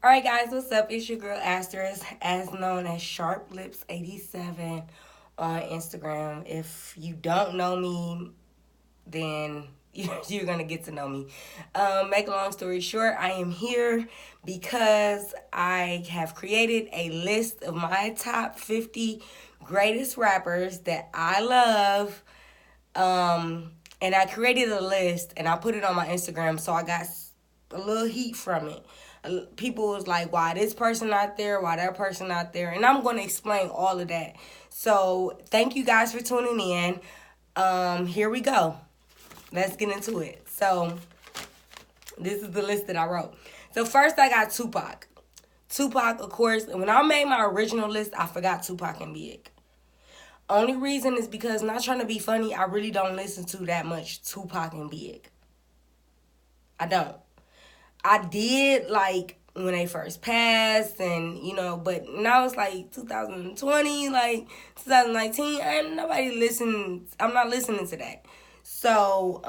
Alright guys, what's up? It's your girl Asterisk, as known as Sharp Lips 87 on Instagram. If you don't know me, then you're gonna get to know me. Make a long story short, I am here because I have created a list of my top 50 greatest rappers that I love. And I created a list and I put it on my Instagram, so I got a little heat from it. People was like, why this person not there, why that person not there, and I'm going to explain all of that. So thank you guys for tuning in. Here we go. Let's get into it. So this is the list that I wrote. So first I got Tupac. Tupac, of course. When I made my original list, I forgot Tupac and Big. Only reason is because, not trying to be funny, I really don't listen to that much Tupac and Big. I don't. I did like when they first passed, and but now it's like 2020, like 2019, and nobody listens. I'm not listening to that. So,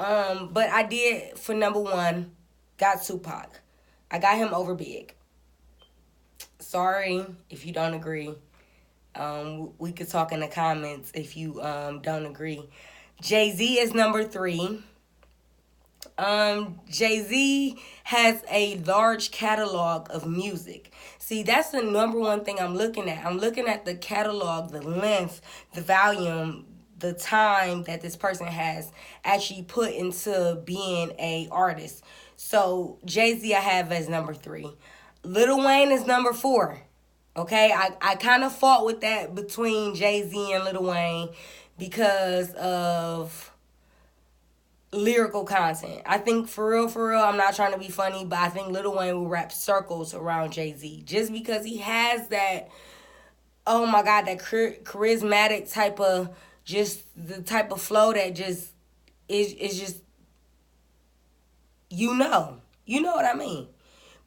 but I did for number one, got Tupac. I got him over Big. Sorry if you don't agree. We could talk in the comments if you don't agree. Jay-Z is number three. Jay-Z has a large catalog of music. See, that's the number one thing I'm looking at. I'm looking at the catalog, the length, the volume, the time that this person has actually put into being a artist. So Jay-Z I have as number three. Lil Wayne is number four. Okay, I kind of fought with that between Jay-Z and Lil Wayne because of lyrical content. I think for real, I'm not trying to be funny, but I think Lil Wayne will wrap circles around Jay-Z just because he has that, oh my God, that charismatic type of, just the type of flow that just is just, you know what I mean.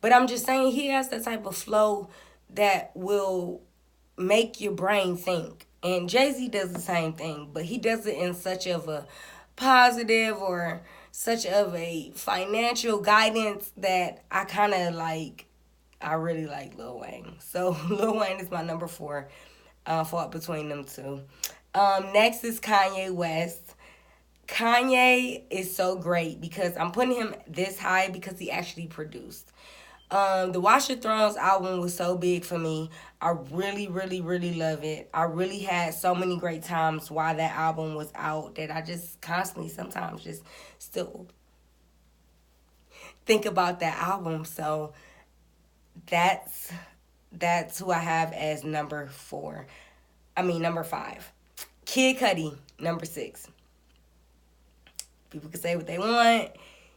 But I'm just saying he has that type of flow that will make your brain think. And Jay-Z does the same thing, but he does it in such of a positive or such of a financial guidance that I kind of like. I really like Lil Wayne. So Lil Wayne is my number four. Fought between them two. Next is Kanye West. Kanye is so great because I'm putting him this high because he actually produced. The Watch Your Thrones album was so big for me. I really, really, really love it. I really had so many great times while that album was out that I just constantly sometimes just still think about that album. So that's who I have as number four. I mean number five. Kid Cudi, number six. People can say what they want.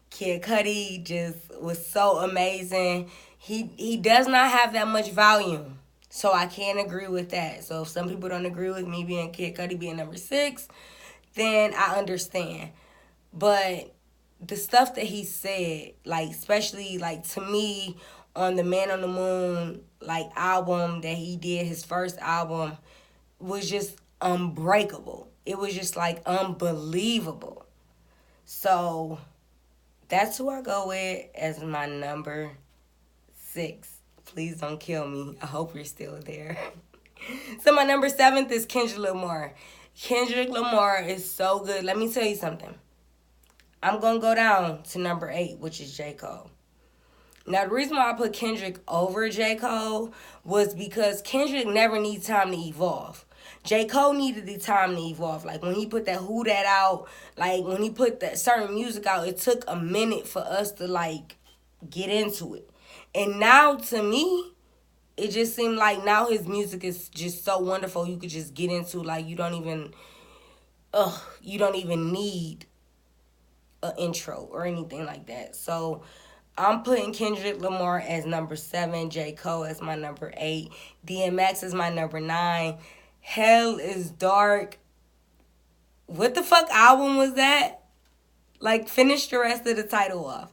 Kid Cudi just was so amazing. He does not have that much volume. So I can't agree with that. So if some people don't agree with me being Kid Cudi being number six, then I understand. But the stuff that he said, like especially like to me on the Man on the Moon like album that he did, his first album, was just unbreakable. It was just like unbelievable. So that's who I go with as my number six. Please don't kill me. I hope you're still there. So my number seventh is Kendrick Lamar. Kendrick Lamar is so good. Let me tell you something. I'm going to go down to number eight, which is J. Cole. Now, the reason why I put Kendrick over J. Cole was because Kendrick never needs time to evolve. J. Cole needed the time to evolve. Like, when he put that Who Dat out, like, when he put that certain music out, it took a minute for us to, like, get into it. And now, to me, it just seemed like now his music is just so wonderful you could just get into, like, you don't even need an intro or anything like that. So I'm putting Kendrick Lamar as number seven, J. Cole as my number eight, DMX is my number nine. Hell is Dark. What the fuck album was that? Like, finish the rest of the title off.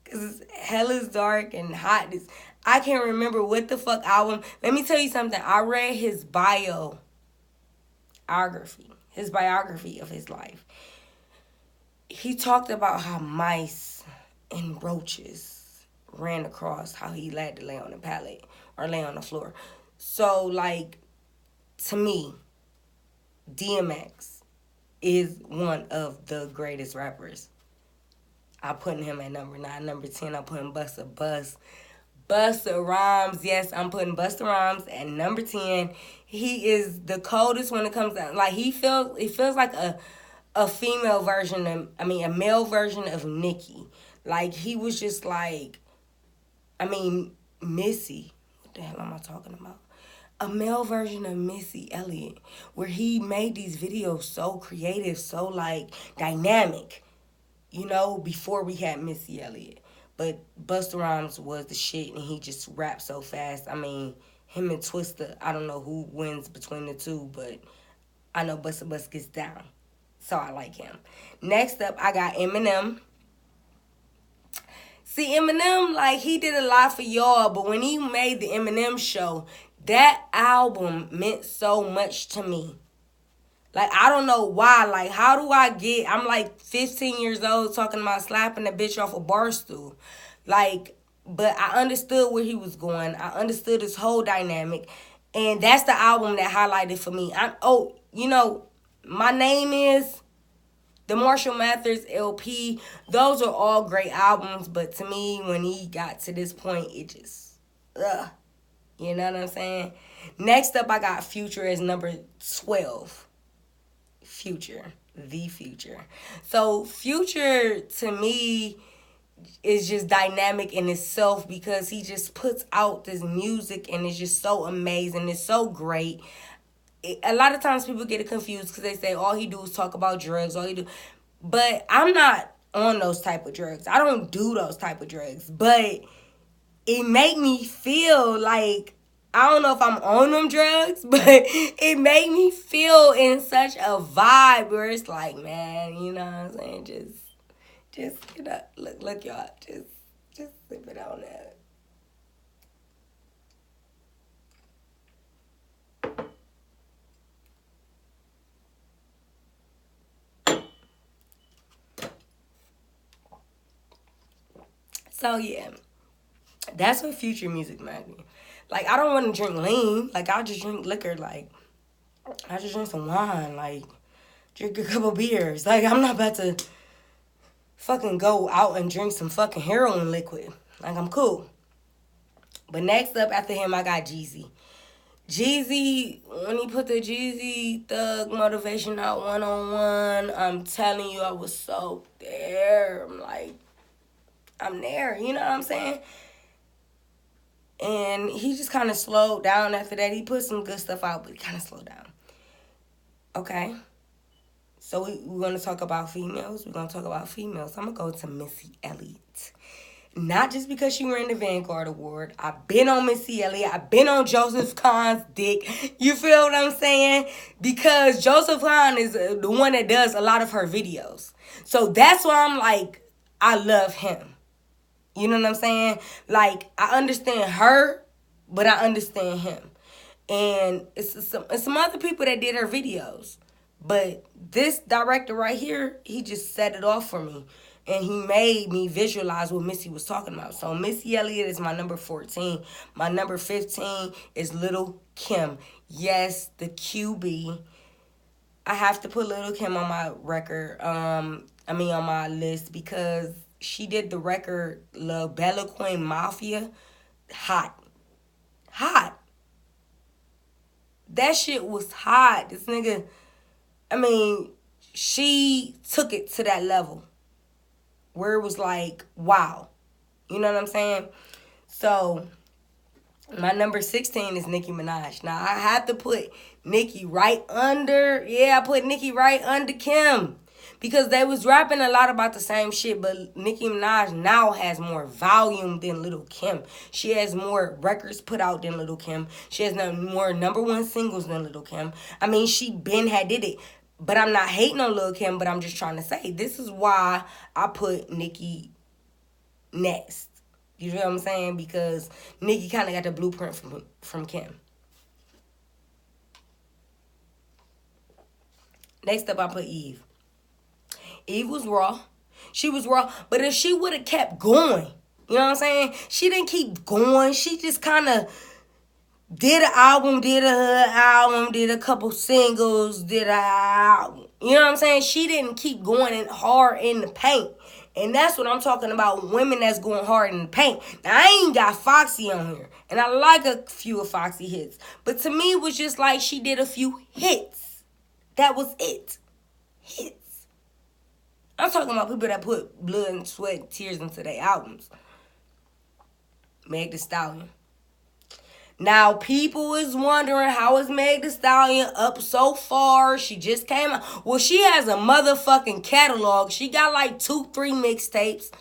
Because Hell is Dark and Hot. I can't remember what the fuck album. Let me tell you something. I read his biography of his life. He talked about how mice and roaches ran across how he had to lay on the pallet or lay on the floor. So, like, to me, DMX is one of the greatest rappers. I'm putting him at number 9. Number 10, I'm putting Busta Rhymes. Yes, I'm putting Busta Rhymes at number 10. He is the coldest when it comes down. Like, it feels like a female version of, a male version of Nicki. Like, he was just like, Missy. What the hell am I talking about? A male version of Missy Elliott, where he made these videos so creative, so, like, dynamic, before we had Missy Elliott. But Busta Rhymes was the shit, and he just rapped so fast. Him and Twista, I don't know who wins between the two, but I know Busta Bust gets down. So I like him. Next up, I got Eminem. See, Eminem, like, he did a lot for y'all, but when he made the Eminem show, that album meant so much to me. Like, I don't know why. Like, how do I'm like 15 years old talking about slapping a bitch off a bar stool. Like, but I understood where he was going. I understood his whole dynamic. And that's the album that highlighted for me. My Name Is, the Marshall Mathers LP. Those are all great albums. But to me, when he got to this point, it just, you know what I'm saying? Next up, I got Future as number 12. The Future. So Future, to me, is just dynamic in itself because he just puts out this music and it's just so amazing. It's so great. A lot of times people get it confused because they say all he do is talk about drugs. But I'm not on those type of drugs. I don't do those type of drugs. But it make me feel like, I don't know if I'm on them drugs, but it made me feel in such a vibe where it's like, man, you know what I'm saying? Just look, y'all, just sip it on that. So yeah, that's what Future music made me. Like, I don't want to drink lean. Like, I'll just drink liquor. Like, I just drink some wine. Like, drink a couple beers. Like, I'm not about to fucking go out and drink some fucking heroin liquid. Like, I'm cool. But next up after him, I got Jeezy. Jeezy, when he put the Jeezy Thug Motivation out 1-on-1, I'm telling you, I was so there. I'm like, I'm there. You know what I'm saying? And he just kind of slowed down after that. He put some good stuff out, but he kind of slowed down. Okay. So we're going to talk about females. I'm going to go to Missy Elliott. Not just because she ran the Vanguard Award. I've been on Missy Elliott. I've been on Joseph Kahn's dick. You feel what I'm saying? Because Joseph Kahn is the one that does a lot of her videos. So that's why I'm like, I love him. You know what I'm saying? Like, I understand her, but I understand him. And it's some other people that did her videos. But this director right here, he just set it off for me. And he made me visualize what Missy was talking about. So Missy Elliott is my number 14. My number 15 is Lil' Kim. Yes, the QB. I have to put Lil' Kim on my record. On my list because she did the record La Bella Queen Mafia. Hot. That shit was hot. This nigga, she took it to that level where it was like, wow. You know what I'm saying? So, my number 16 is Nicki Minaj. Now, I have to put Nicki right under, I put Nicki right under Kim. Because they was rapping a lot about the same shit, but Nicki Minaj now has more volume than Lil' Kim. She has more records put out than Lil' Kim. She has more number one singles than Lil' Kim. She been had did it. But I'm not hating on Lil' Kim, but I'm just trying to say, this is why I put Nicki next. You know what I'm saying? Because Nicki kind of got the blueprint from Kim. Next up, I put Eve. Eve was raw. She was raw. But if she would have kept going, You know what I'm saying? She didn't keep going. She just kind of did an album, did a album, did a couple singles, did a album. You know what I'm saying? She didn't keep going in hard in the paint. And that's what I'm talking about, women that's going hard in the paint. Now, I ain't got Foxy on here. And I like a few of Foxy hits. But to me, it was just like she did a few hits. That was it. Hits. I'm talking about people that put blood and sweat and tears into their albums. Meg Thee Stallion. Now, people is wondering, how is Meg Thee Stallion up so far? She just came out. Well, she has a motherfucking catalog. She got like 2-3 mixtapes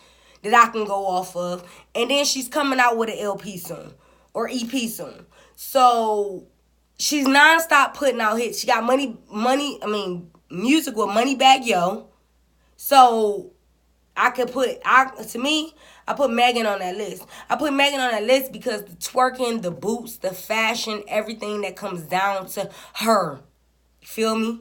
that I can go off of. And then she's coming out with an LP soon. Or EP soon. So, she's nonstop putting out hits. She got music with Moneybagg Yo. So, I put Megan on that list. I put Megan on that list because the twerking, the boots, the fashion, everything that comes down to her. Feel me?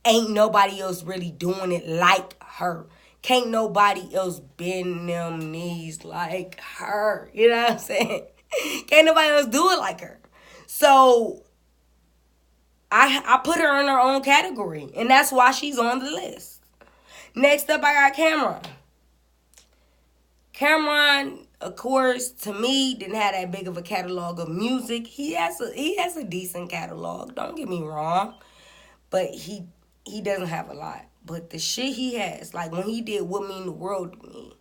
Ain't nobody else really doing it like her. Can't nobody else bend them knees like her. You know what I'm saying? Can't nobody else do it like her. So, I put her in her own category. And that's why she's on the list. Next up, I got Cameron. Cameron, of course, to me, didn't have that big of a catalog of music. He has a decent catalog, don't get me wrong. But he doesn't have a lot. But the shit he has, like when he did What Mean the World to Me.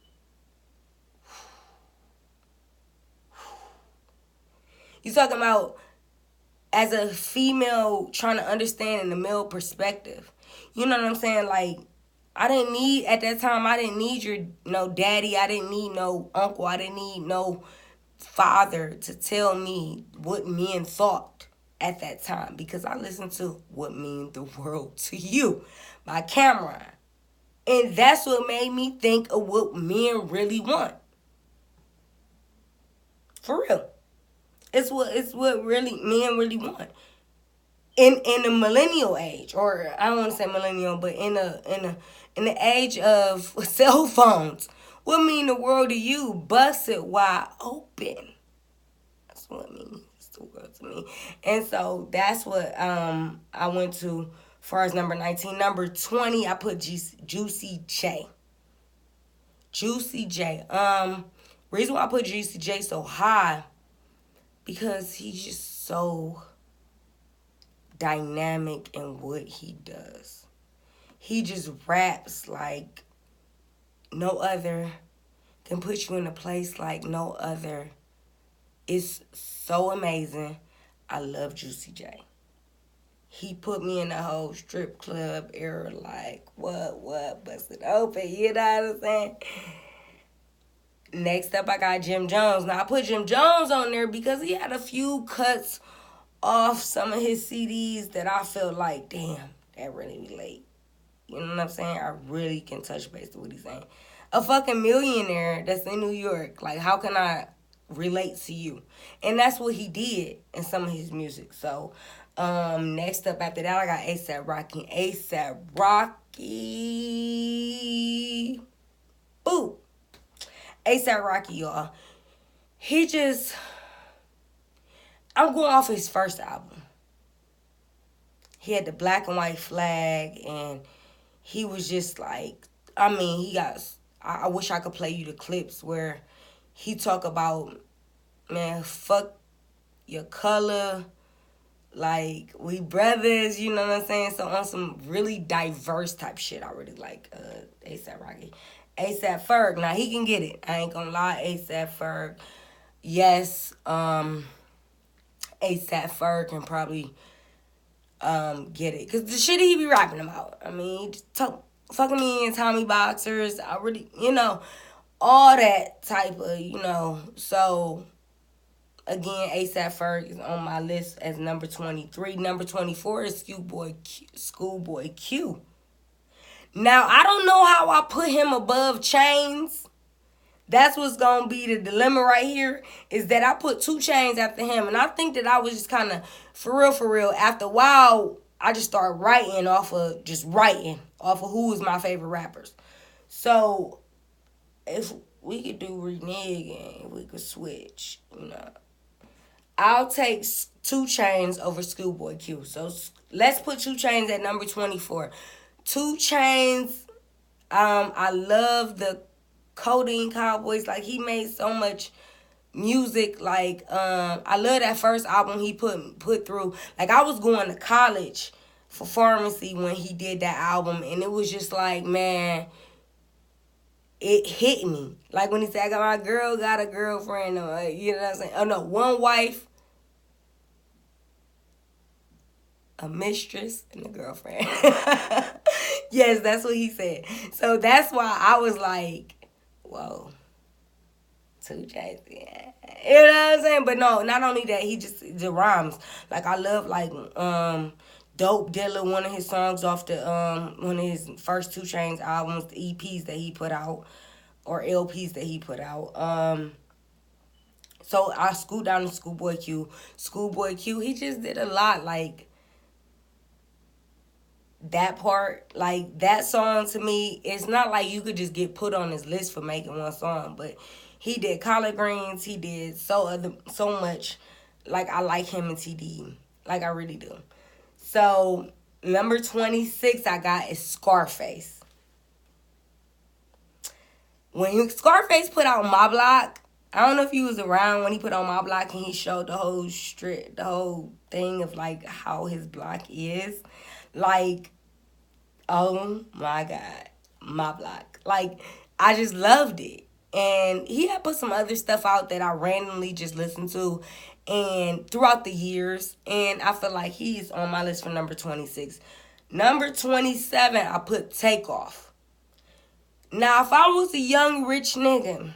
You talking about as a female trying to understand in the male perspective. You know what I'm saying? Like, at that time, I didn't need your no daddy. I didn't need no uncle. I didn't need no father to tell me what men thought at that time. Because I listened to What Mean the World to You by Cameron. And that's what made me think of what men really want. For real. It's what really men really want. In the millennial age, or I don't want to say millennial, but in the age of cell phones, what mean the world to you? Bust it wide open. That's what it means the world to me. And so that's what I went to far as number 19. Number 20, I put Juicy J. Juicy J. Reason why I put Juicy J so high, because he's just so dynamic in what he does. He just raps like no other, can put you in a place like no other. It's so amazing. I love Juicy J. He put me in the whole strip club era, like, what, bust it open, you know what I'm saying? Next up, I got Jim Jones. Now, I put Jim Jones on there because he had a few cuts off some of his CDs that I felt like, damn, that really relate. You know what I'm saying? I really can touch base with what he's saying. A fucking millionaire that's in New York. Like, how can I relate to you? And that's what he did in some of his music. So, next up after that, I got A$AP Rocky. A$AP Rocky. Boo. A$AP Rocky, y'all. I'm going off his first album. He had the black and white flag, and he was just like, I wish I could play you the clips where he talk about, man, fuck your color, like, we brothers, you know what I'm saying? So on some really diverse type shit, I really like A$AP Rocky. A$AP Ferg, now he can get it. I ain't gonna lie, A$AP Ferg. Yes, A$AP Ferg can probably get it. Because the shit he be rapping about. I mean, fucking me and Tommy Boxers. I really, all that type of, So, again, A$AP Ferg is on my list as number 23. Number 24 is Schoolboy Q. Now, I don't know how I put him above Chainz. That's what's going to be the dilemma right here, is that I put 2 Chainz after him. And I think that I was just kind of, for real, after a while, I just started writing off of who was my favorite rappers. So, if we could do renege and we could switch, you know. I'll take 2 Chainz over Schoolboy Q. So let's put 2 Chainz at number 24. 2 Chainz, I love the Codeine Cowboys. Like, he made so much music. Like, I love that first album he put through. Like, I was going to college for pharmacy when he did that album, and it was just like, man, it hit me. Like when he said, I got my girl, got a girlfriend, or, you know what I'm saying? Oh no, one wife, a mistress, and a girlfriend. Yes, that's what he said. So that's why I was like, whoa, 2 Chainz, yeah. You know what I'm saying? But no, not only that, he just, the rhymes. Like, I love, like, Dope Dealer, one of his songs off the, one of his first 2 Chainz albums, the EPs that he put out, or LPs that he put out. So I scoot down to Schoolboy Q. Schoolboy Q, he just did a lot. Like, that part, like, that song to me, it's not like you could just get put on his list for making one song, but he did Collard Greens, he did so much. Like, I like him and TD. Like, I really do. So, number 26 I got is Scarface. When Scarface put out My Block, I don't know if you was around when he put on My Block and he showed the whole strip, the whole thing of, like, how his block is. Like, oh my God, My Block. Like, I just loved it. And he had put some other stuff out that I randomly just listened to and throughout the years. And I feel like he's on my list for number 26. Number 27, I put Takeoff. Now, if I was a young, rich nigga,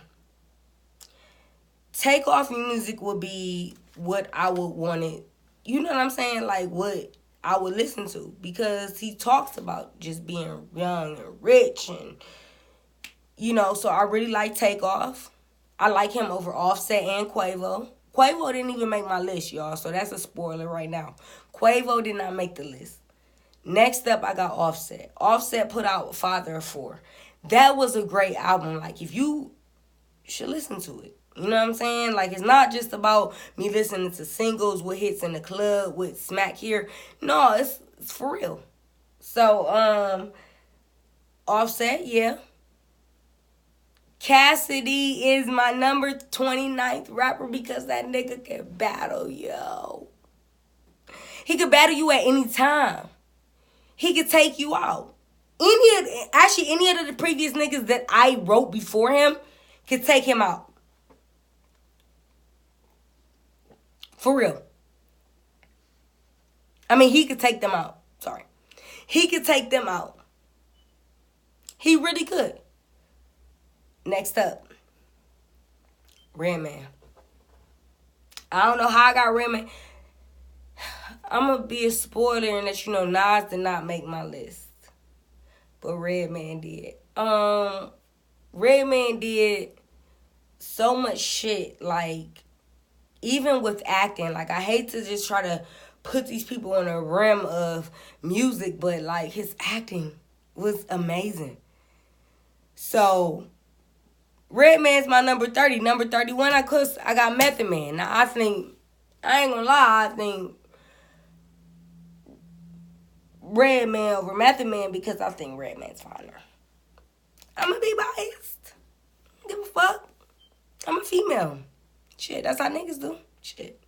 Takeoff music would be what I would want it. You know what I'm saying? Like, what I would listen to. Because he talks about just being young and rich and, you know, so I really like Takeoff. I like him over Offset and Quavo. Quavo didn't even make my list, y'all, so that's a spoiler right now. Quavo did not make the list. Next up, I got Offset. Offset put out Father of Four. That was a great album. Like, if you should listen to it. You know what I'm saying? Like, it's not just about me listening to singles with hits in the club with smack here. No, it's for real. So, Offset, yeah. Cassidy is my number 29th rapper because that nigga can battle, yo. He could battle you at any time. He could take you out. Any of the previous niggas that I wrote before him could take him out. For real. I mean, he could take them out. Sorry. He could take them out. He really could. Next up, Redman. I don't know how I got Redman. I'm going to be a spoiler and let you know Nas did not make my list. But Redman did. Redman did so much shit, like, even with acting. Like, I hate to just try to put these people on a rim of music, but, like, his acting was amazing. So, Redman's my number 30. Number 31, I got Method Man. Now, I ain't gonna lie, I think Redman over Method Man because I think Redman's finer. I'm gonna be biased. Give a fuck. I'm a female. Shit, that's how niggas do. Shit.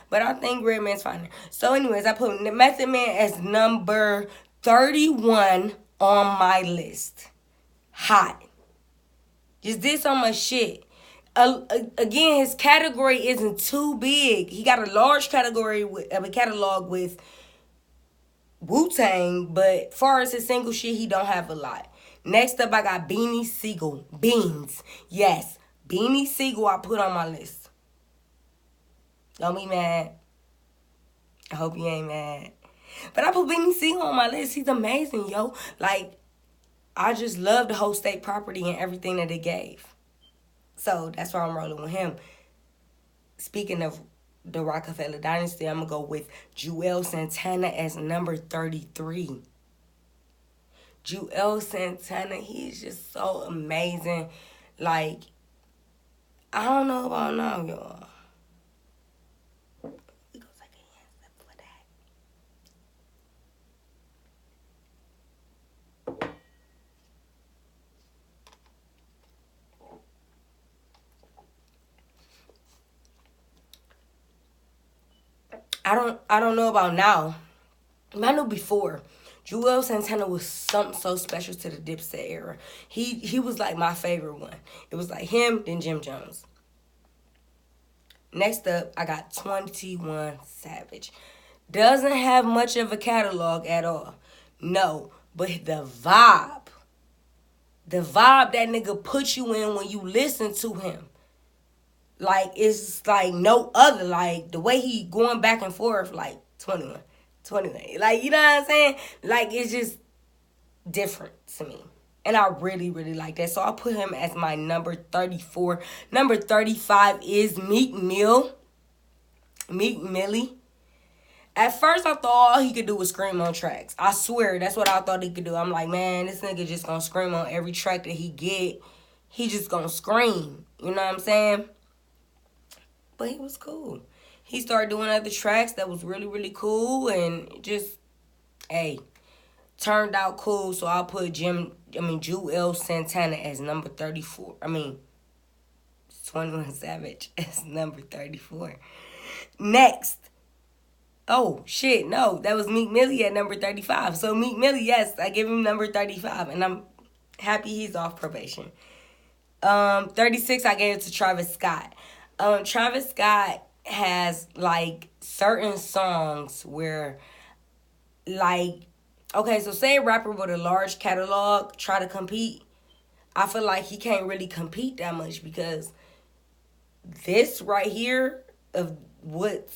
But I think Redman's finer. So anyways, I put Method Man as number 31 on my list. Hot. Just did so much shit. Again, his category isn't too big. He got a large category a catalog with Wu-Tang, but far as his single shit, he don't have a lot. Next up, I got Beanie Sigel. Beans. Yes. Beanie Sigel I put on my list. Don't be mad. I hope you ain't mad. But I put Beanie Sigel on my list. He's amazing, yo. Like, I just love the whole State Property and everything that it gave. So, that's why I'm rolling with him. Speaking of the Rockefeller Dynasty, I'm going to go with Juelz Santana as number 33. Juelz Santana, he's just so amazing. Like, I don't know about now, y'all. We gonna take a answer for that. I don't know about now. I knew before. Joel Santana was something so special to the Dipset era. He was like my favorite one. It was like him, then Jim Jones. Next up, I got 21 Savage. Doesn't have much of a catalog at all. No, but the vibe that nigga put you in when you listen to him. Like, it's like no other. Like, the way he going back and forth, like, 21. 21. Like, you know what I'm saying? Like, it's just different to me. And I really, really like that. So I put him as my number 34. Number 35 is Meek Mill. Meek Millie. At first, I thought all he could do was scream on tracks. I swear, that's what I thought he could do. I'm like, man, this nigga just gonna scream on every track that he get. He just gonna scream. You know what I'm saying? But he was cool. He started doing other tracks that was really, really cool. And just, hey, turned out cool. So I'll put Joel Santana as number 34. 21 Savage as number 34. Next. Oh, shit, no. That was Meek Millie at number 35. So Meek Millie, yes, I give him number 35. And I'm happy he's off probation. 36, I gave it to Travis Scott. Travis Scott has, like, certain songs where, like, okay, so say a rapper with a large catalog try to compete. I feel like he can't really compete that much because this right here of what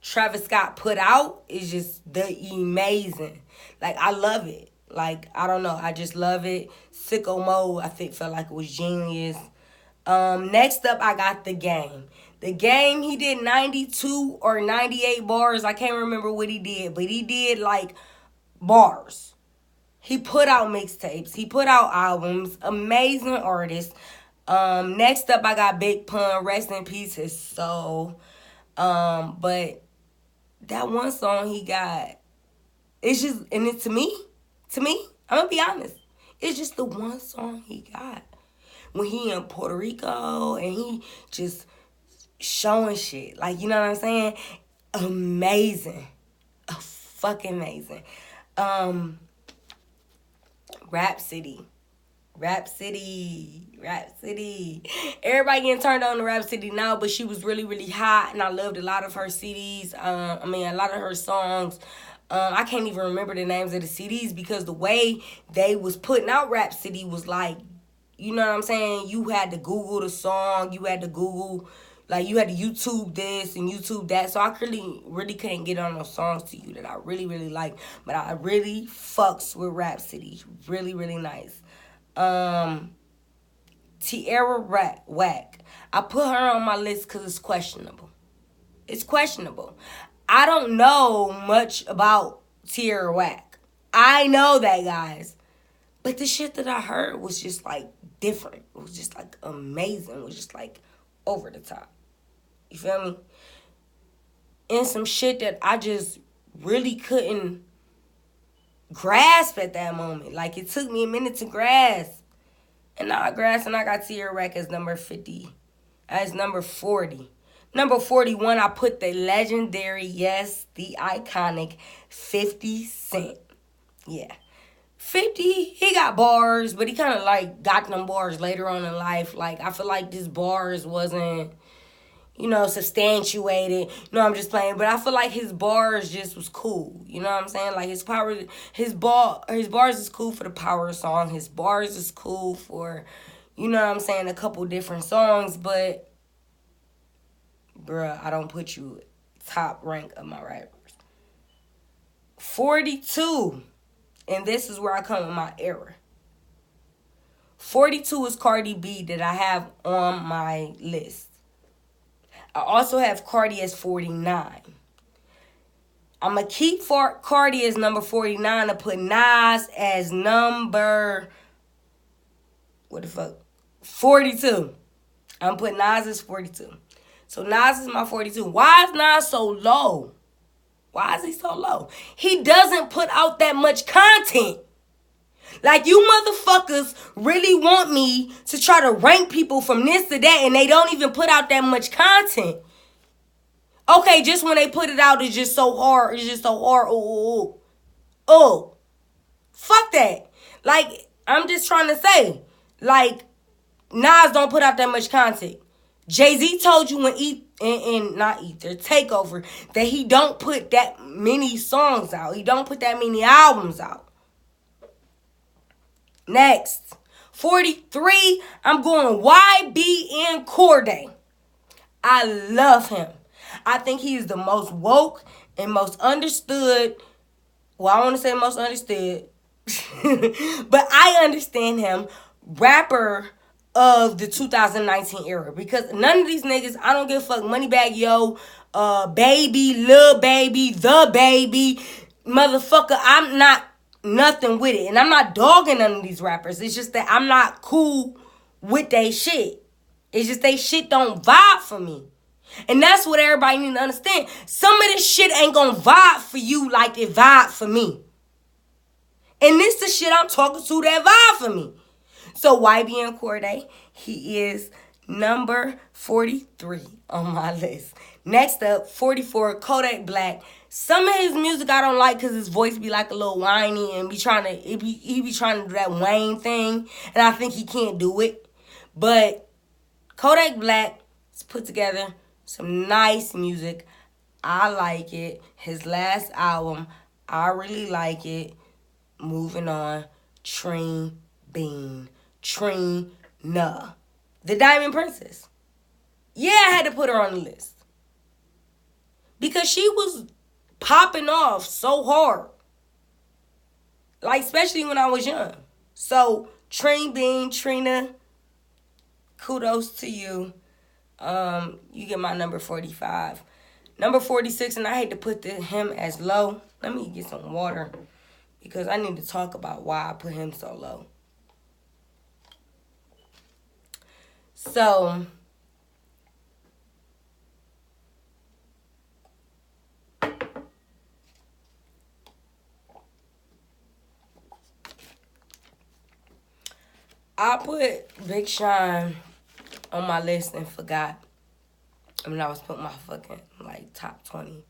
Travis Scott put out is just the amazing. Like, I love it. Like, I don't know. I just love it. Sicko Mode, I think, felt like it was genius. Next up, I got The Game. The Game, he did 92 or 98 bars. I can't remember what he did, but he did, like, bars. He put out mixtapes. He put out albums. Amazing artist. Next up, I got Big Pun. Rest in peace, his soul. But that one song he got, it's just, and it to me, I'm gonna be honest, it's just the one song he got. When he in Puerto Rico and he just showing shit. Like, you know what I'm saying? Amazing. Fucking amazing. Rhapsody. Everybody getting turned on to Rhapsody now, but she was really, really hot, and I loved a lot of her CDs. A lot of her songs. I can't even remember the names of the CDs because the way they was putting out Rhapsody was like, you know what I'm saying? You had to Google the song. You had to Google, like, you had to YouTube this and YouTube that. So I really couldn't get on those songs to you that I really, really like. But I really fucks with Rhapsody. Really, really nice. Tierra Whack. I put her on my list because it's questionable. It's questionable. I don't know much about Tierra Whack. I know that, guys. But the shit that I heard was just, like, different. It was just, like, amazing. It was just, like, over the top. You feel me? And some shit that I just really couldn't grasp at that moment. Like, it took me a minute to grasp. And now I grasped, and I got Tierra Whack as number 50. As number 40. Number 41, I put the legendary, yes, the iconic 50 Cent. Yeah. 50, he got bars, but he kind of, like, got them bars later on in life. Like, I feel like this bars wasn't, you know, substantiated. No, I'm just playing. But I feel like his bars just was cool. You know what I'm saying? Like, his bars is cool for the power song. His bars is cool for, you know what I'm saying, a couple different songs. But, bruh, I don't put you top rank of my rappers. 42. And this is where I come with my error. 42 is Cardi B that I have on my list. I also have Cardi as 49. I'm going to keep Cardi as number 49 and put Nas as number, 42. I'm putting Nas as 42. So Nas is my 42. Why is Nas so low? Why is he so low? He doesn't put out that much content. Like, you motherfuckers really want me to try to rank people from this to that, and they don't even put out that much content. Okay, just when they put it out, it's just so hard. It's just so hard. Oh. Fuck that. Like, I'm just trying to say, like, Nas don't put out that much content. Jay-Z told you in not Ether, Takeover, that he don't put that many songs out. He don't put that many albums out. Next, 43, I'm going YBN Cordae. I love him. I think he is the most woke and most understood. Well, I want to say most understood. But I understand him, rapper of the 2019 era. Because none of these niggas, I don't give a fuck, Moneybagg Yo, Baby, Lil Baby, The Baby, motherfucker, I'm not nothing with it. And I'm not dogging none of these rappers. It's just that I'm not cool with they shit. It's just they shit don't vibe for me. And that's what everybody need to understand. Some of this shit ain't gonna vibe for you like it vibe for me. And this the shit I'm talking to that vibe for me. So YBN Cordae, he is number 43 on my list. Next up, 44, Kodak Black. Some of his music I don't like because his voice be like a little whiny and he be trying to do that Wayne thing. And I think he can't do it. But Kodak Black has put together some nice music. I like it. His last album, I really like it. Moving on. Trina Bean. Trina. The Diamond Princess. Yeah, I had to put her on the list. Because she was popping off so hard. Like, especially when I was young. So, Trina Bean, Trina, kudos to you. You get my number 45. Number 46, and I hate to put him as low. Let me get some water. Because I need to talk about why I put him so low. So, I put Big Sean on my list and forgot. I mean, I was putting my fucking, like, top 20.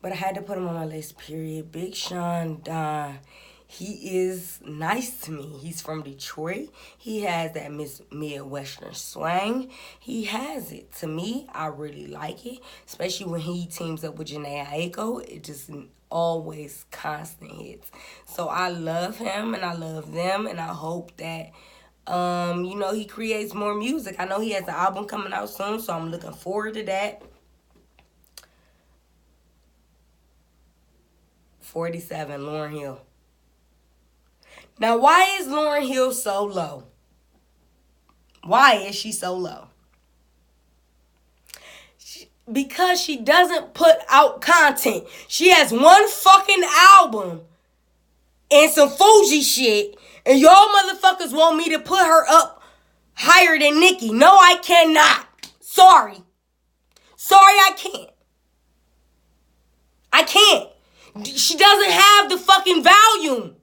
But I had to put him on my list, period. Big Sean Don. He is nice to me. He's from Detroit. He has that Midwestern swang. He has it. To me, I really like it. Especially when he teams up with Jhené Aiko. It just always constant hits. So I love him and I love them. And I hope that, he creates more music. I know he has an album coming out soon. So I'm looking forward to that. 47, Lauryn Hill. Now, why is Lauryn Hill so low? Why is she so low? Because she doesn't put out content. She has one fucking album and some Fuji shit, and y'all motherfuckers want me to put her up higher than Nicki. No, I cannot. Sorry, I can't. I can't. She doesn't have the fucking volume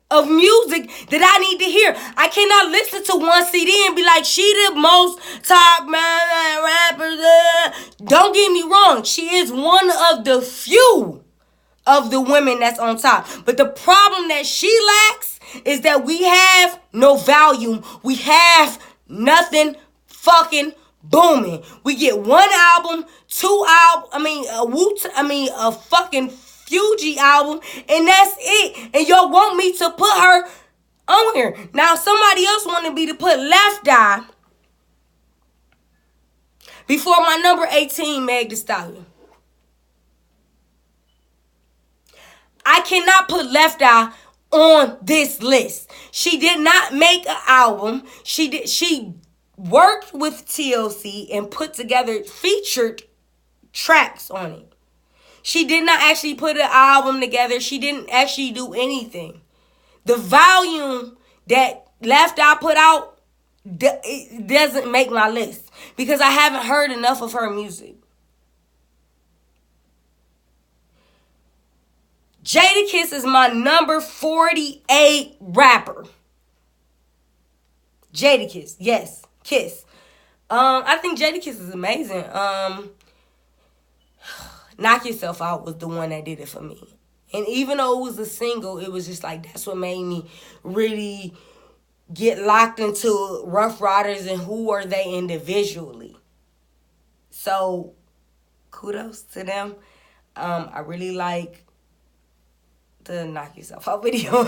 of music that I need to hear. I cannot listen to one CD and be like, she the most top rapper. Don't get me wrong. She is one of the few of the women that's on top. But the problem that she lacks is that we have no volume. We have nothing fucking booming. We get one album, a fucking Fuji album, and that's it. And y'all want me to put her on here. Now, somebody else wanted me to put Left Eye before my number 18, Meg Thee Stallion. I cannot put Left Eye on this list. She did not make an album. She worked with TLC and put together featured tracks on it. She did not actually put an album together. She didn't actually do anything. The volume that Left Eye put out It doesn't make my list because I haven't heard enough of her music. Jadakiss is my number 48 rapper. Jadakiss, yes, Kiss. I think Jadakiss is amazing. Knock Yourself Out was the one that did it for me. And even though it was a single, it was just like that's what made me really get locked into Rough Riders and who are they individually. So kudos to them. I really like the Knock Yourself Out video.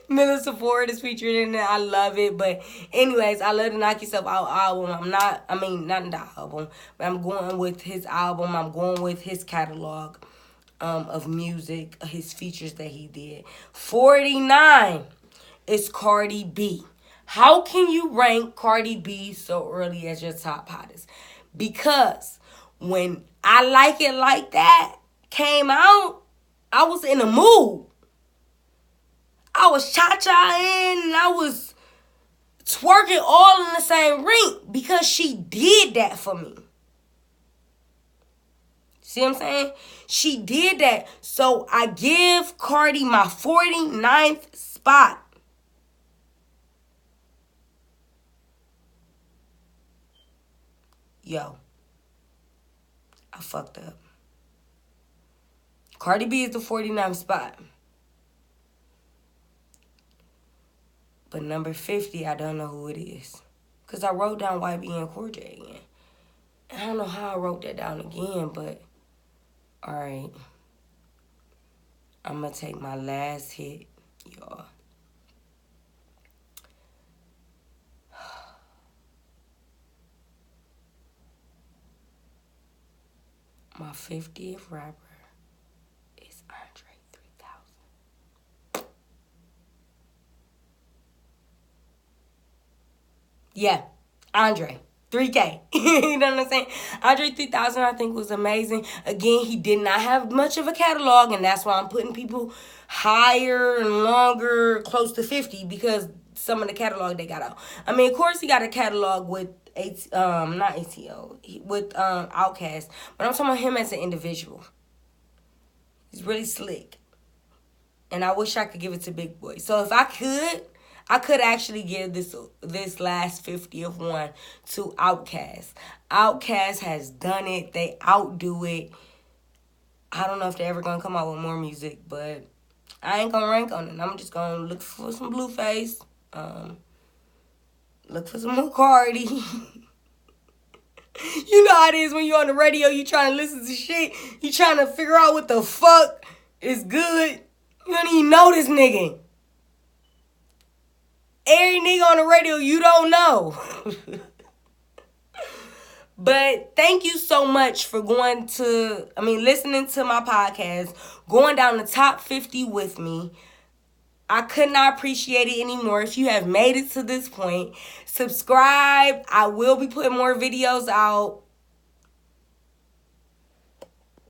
Melissa Ford is featured in it. I love it. But anyways, I love the Knock Yourself Out album. Not in the album, but I'm going with his album. I'm going with his catalog of music, his features that he did. 49 is Cardi B. How can you rank Cardi B so early as your top hottest? Because when I Like It Like That came out, I was in a mood. I was cha-cha-ing and I was twerking all in the same ring because she did that for me. See what I'm saying? She did that. So I give Cardi my 49th spot. Yo, I fucked up. Cardi B is the 49th spot. But number 50, I don't know who it is. Because I wrote down YB and Corjay again. And I don't know how I wrote that down again, but alright. I'm going to take my last hit, y'all. My 50th rapper is Andre 3000. Yeah, Andre. 3K. You know what I'm saying? Andre 3000, I think, was amazing. Again, he did not have much of a catalog, and that's why I'm putting people higher and longer, close to 50, because some of the catalog they got out. I mean, of course, he got a catalog with not ATO, with Outkast, but I'm talking about him as an individual. He's really slick, and I wish I could give it to Big Boy. So if I could actually give this last 50th one to Outkast. Outkast has done it. They outdo it. I don't know if they're ever going to come out with more music, but I ain't going to rank on it. I'm just going to look for some Blueface. Look for some more Cardi. You know how it is when you're on the radio, you trying to listen to shit. You trying to figure out what the fuck is good. You don't even know this nigga. Every nigga on the radio you don't know. But thank you so much for listening to my podcast, going down the top 50 with me. I could not appreciate it anymore. If you have made it to this point, subscribe. I will be putting more videos out.